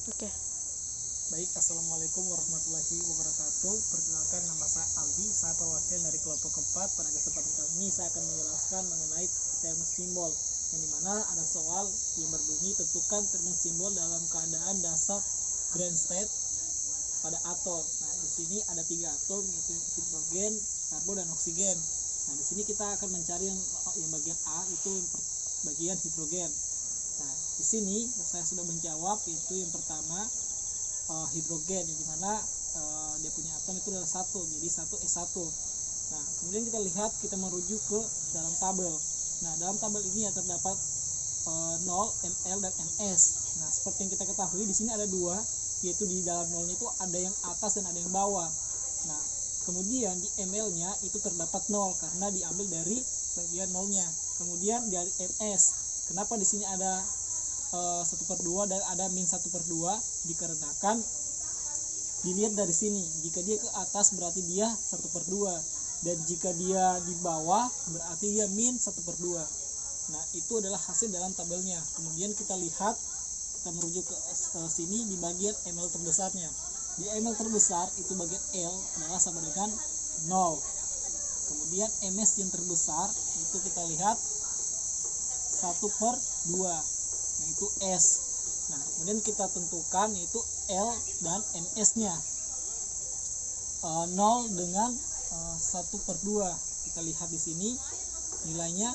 Oke. Baik, Assalamualaikum warahmatullahi wabarakatuh. Perkenalkan, nama saya Aldi, saya perwakilan dari kelompok keempat. Pada kesempatan kali ini saya akan menjelaskan mengenai term simbol, yang dimana ada soal yang berbunyi tentukan term simbol dalam keadaan dasar ground state pada atom. Nah, di sini ada 3 atom, yaitu hidrogen, karbon, dan oksigen. Nah, di sini kita akan mencari yang bagian A, itu yang bagian hidrogen. Nah, di sini saya sudah menjawab, yaitu yang pertama hidrogen, yang dimana dia punya atom itu adalah 1, jadi 1s1. Nah, kemudian kita lihat, kita merujuk ke dalam tabel. Nah, dalam tabel ini ya terdapat 0, ml, dan ms. Nah, seperti yang kita ketahui di sini ada 2, yaitu di dalam nolnya itu ada yang atas dan ada yang bawah. Nah, kemudian di ml-nya itu terdapat 0 karena diambil dari bagian nolnya. Kemudian dari ms, kenapa di sini ada 1/2 dan ada min 1/2? Dikarenakan dilihat dari sini, jika dia ke atas berarti dia 1/2, dan jika dia di bawah berarti dia min 1/2. Nah, itu adalah hasil dalam tabelnya. Kemudian kita lihat, kita merujuk ke sini di bagian ml terbesarnya. Di ml terbesar itu bagian L adalah sama dengan 0. Kemudian ms yang terbesar itu kita lihat 1/2, yaitu S. Nah, kemudian kita tentukan yaitu L dan ms-nya. 0 dengan 1/2. Kita lihat di sini nilainya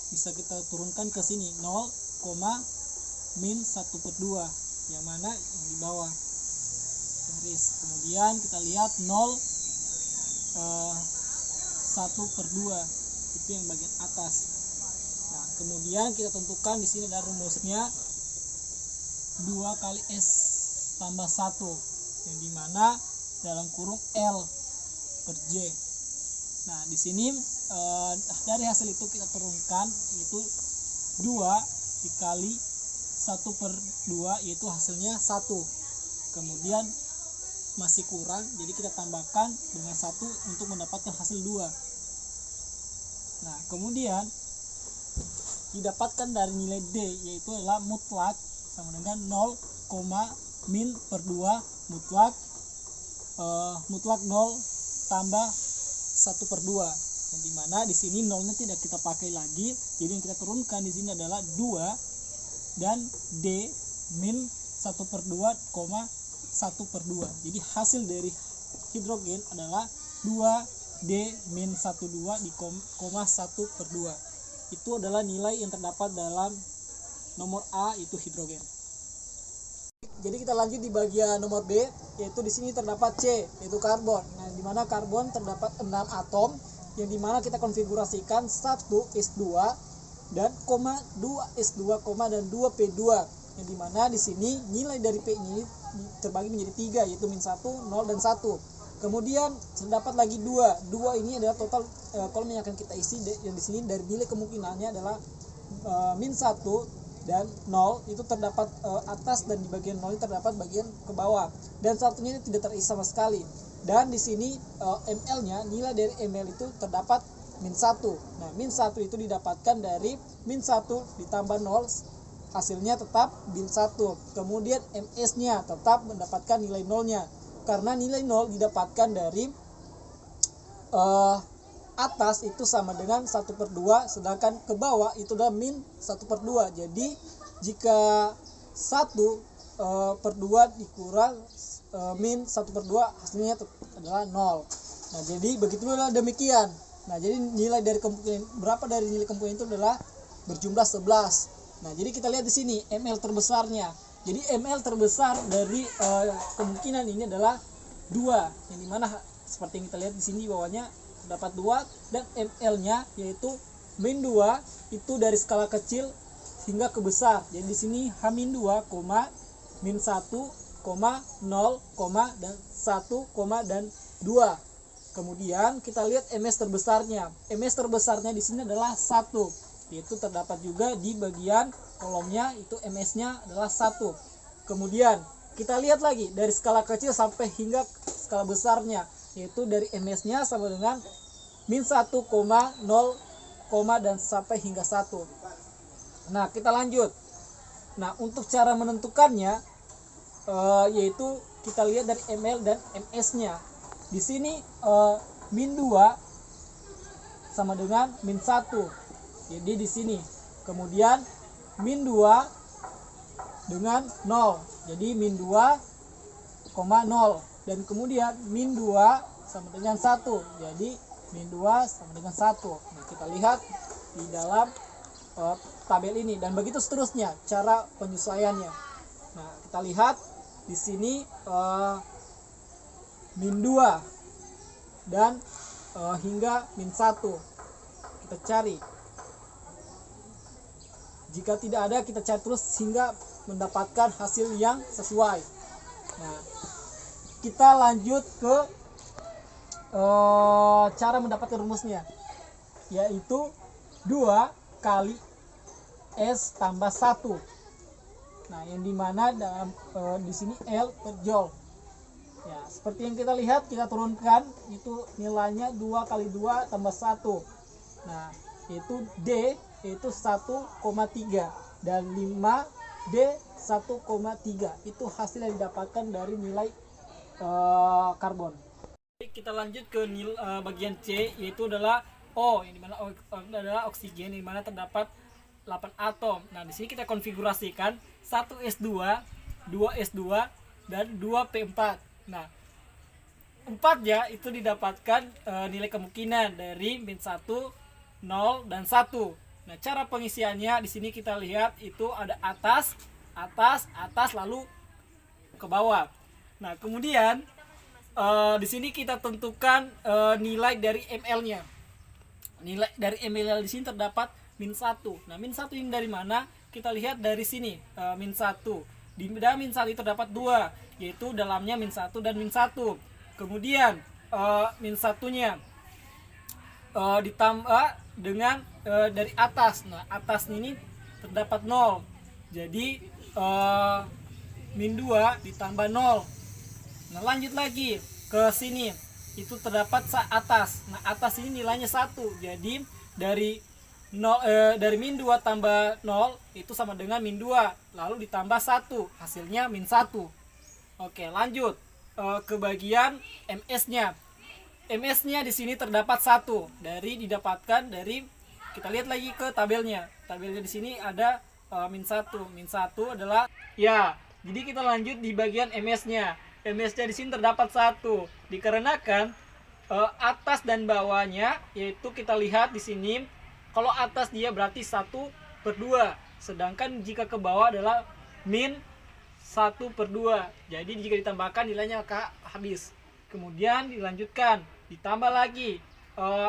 bisa kita turunkan ke sini 0, min 1/2, yang mana yang di bawah garis. Kemudian kita lihat 0, 1/2, itu yang bagian atas. Nah, kemudian kita tentukan di sini ada rumusnya 2 kali S tambah 1, yang dimana dalam kurung L per J. Nah, di sini dari hasil itu kita turunkan, yaitu 2 dikali 1/2, yaitu hasilnya 1. Kemudian masih kurang, jadi kita tambahkan dengan 1 untuk mendapatkan hasil 2. Nah, kemudian didapatkan dari nilai D, yaitu adalah mutlak sama dengan 0, min per 2 mutlak 0 tambah 1/2, yang dimana di sini nolnya tidak kita pakai lagi, jadi yang kita turunkan di sini adalah 2 dan D min 1/2, 1/2. Jadi hasil dari hidrogen adalah 2 D min 12 di 1/2. Itu adalah nilai yang terdapat dalam nomor A, itu hidrogen. Jadi kita lanjut di bagian nomor B, yaitu di sini terdapat C, yaitu karbon. Nah, di mana karbon terdapat 6 atom, yang dimana kita konfigurasikan 1s2 dan 2s2, dan 2p2, yang dimana di sini nilai dari P ini terbagi menjadi 3, yaitu min 1, 0, dan 1. Kemudian terdapat lagi 2 ini adalah total kolom yang akan kita isi, yang di sini dari nilai kemungkinannya adalah min 1 dan 0 itu terdapat atas, dan di bagian 0 terdapat bagian ke bawah, dan satunya tidak terisi sama sekali. Dan di sini ml-nya, nilai dari ml itu terdapat min 1. Nah, min 1 itu didapatkan dari min 1 ditambah 0, hasilnya tetap min 1. Kemudian ms-nya tetap mendapatkan nilai 0-nya, karena nilai 0 didapatkan dari atas itu sama dengan 1/2, sedangkan ke bawah itu adalah min 1/2. Jadi jika 1/2 dikurang min 1/2, hasilnya adalah 0. Nah, jadi begitulah demikian. Nah, jadi nilai dari kemungkinan, berapa dari nilai kemungkinan itu adalah berjumlah 11. Nah, jadi kita lihat di sini ml terbesarnya. Jadi ml terbesar dari kemungkinan ini adalah 2, yang dimana seperti yang kita lihat di sini bawahnya terdapat 2, dan ml-nya yaitu min 2 itu dari skala kecil hingga ke besar. Jadi di sini H-2, min 1, 0, dan 1, dan 2. Kemudian kita lihat ms terbesarnya. Ms terbesarnya di sini adalah 1, yaitu terdapat juga di bagian kolomnya, itu ms-nya adalah 1. Kemudian kita lihat lagi dari skala kecil sampai hingga skala besarnya, yaitu dari ms-nya sama dengan min 1, 0, dan sampai hingga 1. Nah, kita lanjut. Nah, untuk cara menentukannya, yaitu kita lihat dari ml dan ms-nya. Di sini min 2 sama dengan min 1. Jadi di sini. Kemudian min 2 dengan 0. Jadi min 2, 0. Dan kemudian min 2 sama dengan 1. Jadi min 2 sama dengan 1. Nah, kita lihat di dalam tabel ini, dan begitu seterusnya cara penyesuaiannya. Nah, kita lihat di sini min 2 dan hingga min 1. Kita cari. Jika tidak ada, kita cari terus hingga mendapatkan hasil yang sesuai. Nah, kita lanjut ke cara mendapatkan rumusnya, yaitu 2 kali S tambah 1. Nah, yang dimana dalam di sini L per joule. Ya, seperti yang kita lihat, kita turunkan itu nilainya 2 kali 2 tambah 1. Nah, itu D yaitu 1,3 dan 5D 1,3. Itu hasil yang didapatkan dari nilai karbon. Kita lanjut ke bagian C, yaitu adalah O, yang dimana adalah oksigen, yang dimana terdapat 8 atom. Nah, di sini kita konfigurasikan 1S2, 2S2, dan 2P4. Nah, 4-nya itu didapatkan nilai kemungkinan dari min 1, 0, dan 1. Nah, cara pengisiannya di sini kita lihat itu ada atas, lalu ke bawah. Nah, kemudian di sini kita tentukan nilai dari ml-nya. Nilai dari ml di sini terdapat min 1. Nah, min 1 ini dari mana? Kita lihat dari sini, min 1. Di dalam min 1 itu terdapat 2, yaitu dalamnya min 1 dan min 1. Kemudian min 1-nya ditambah dengan dari atas. Nah, atas ini terdapat 0. Jadi min 2 ditambah 0. Nah, lanjut lagi ke sini. Itu terdapat atas. Nah, atas ini nilainya 1. Jadi dari dari min 2 tambah 0 itu sama dengan min 2. Lalu ditambah 1. Hasilnya min 1. Oke, lanjut ke bagian ms-nya. MS-nya di sini terdapat 1 didapatkan dari, kita lihat lagi ke tabelnya. Tabelnya di sini ada min 1. Min 1 adalah ya. Jadi kita lanjut di bagian MS-nya. MS-nya di sini terdapat 1 dikarenakan atas dan bawahnya, yaitu kita lihat di sini kalau atas dia berarti 1/2, sedangkan jika ke bawah adalah min 1/2. Jadi jika ditambahkan nilainya habis. Kemudian dilanjutkan, ditambah lagi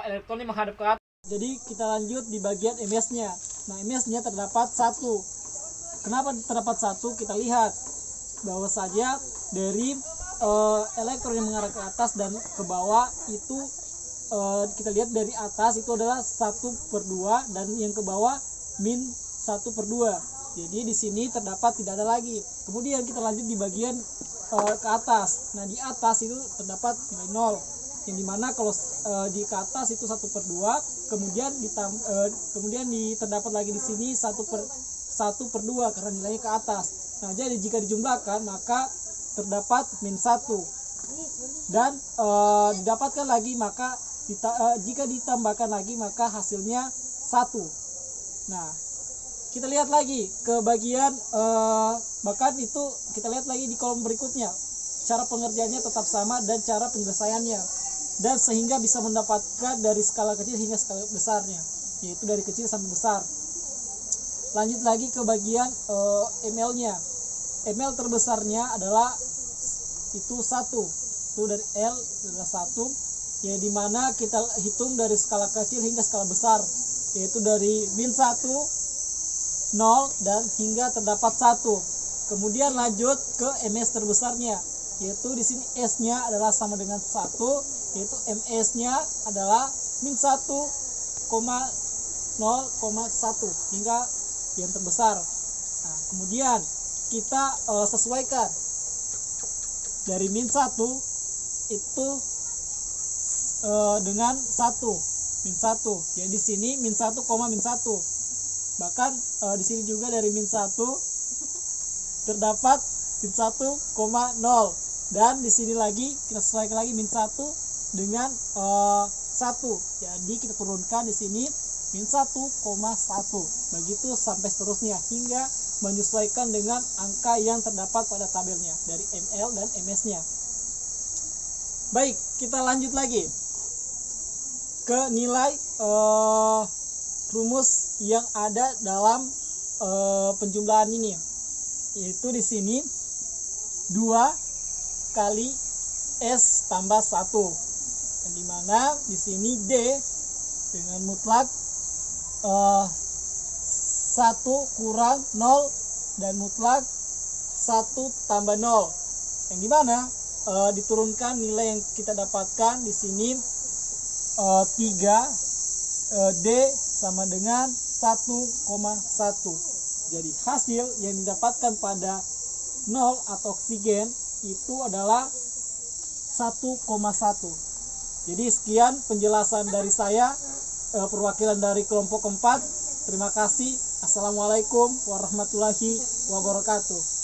elektronnya menghadap ke atas. Jadi kita lanjut di bagian ms-nya. Nah, ms-nya terdapat 1. Kenapa terdapat 1? Kita lihat bahwa saja dari elektron yang mengarah ke atas dan ke bawah itu kita lihat dari atas itu adalah 1/2 dan yang ke bawah min 1/2. Jadi di sini terdapat tidak ada lagi. Kemudian kita lanjut di bagian ke atas. Nah, di atas itu terdapat nilai 0, yang dimana kalau di ke atas itu 1/2, kemudian terdapat lagi di sini 1/2 karena nilainya ke atas. Nah, jadi jika dijumlahkan maka terdapat min 1 dan didapatkan lagi, maka jika ditambahkan lagi maka hasilnya 1. Nah, kita lihat lagi ke bagian bahkan itu kita lihat lagi di kolom berikutnya. Cara pengerjaannya tetap sama dan cara penyelesaiannya, dan sehingga bisa mendapatkan dari skala kecil hingga skala besarnya, yaitu dari kecil sampai besar. Lanjut lagi ke bagian ml-nya. ml terbesarnya adalah itu 1. Itu dari L adalah 1, ya, dimana kita hitung dari skala kecil hingga skala besar, yaitu dari min 1, 0, dan hingga terdapat 1. Kemudian lanjut ke ms terbesarnya, yaitu di sini s-nya adalah sama dengan 1, yaitu ms-nya adalah min 1,0,1 hingga yang terbesar. Nah, kemudian kita sesuaikan dari min 1 itu dengan 1, min 1. Ya, di sini min 1, min 1. Bahkan di sini juga dari min 1 terdapat min 1,0. Dan di sini lagi kita sesuaikan lagi min 1 dengan 1. Jadi kita turunkan di sini min 1,1. Begitu sampai seterusnya hingga menyesuaikan dengan angka yang terdapat pada tabelnya dari ML dan MS-nya. Baik, kita lanjut lagi ke nilai rumus yang ada dalam penjumlahan ini. Yaitu di sini 2 kali S tambah 1. Dan dimana di sini D dengan mutlak 1 kurang 0 dan mutlak 1 tambah 0. Yang dimana diturunkan nilai yang kita dapatkan di sini 3 D sama dengan 1,1. Jadi hasil yang didapatkan pada 0 atau oksigen itu adalah 1,1. Jadi sekian penjelasan dari saya, perwakilan dari kelompok 4. Terima kasih. Assalamualaikum warahmatullahi wabarakatuh.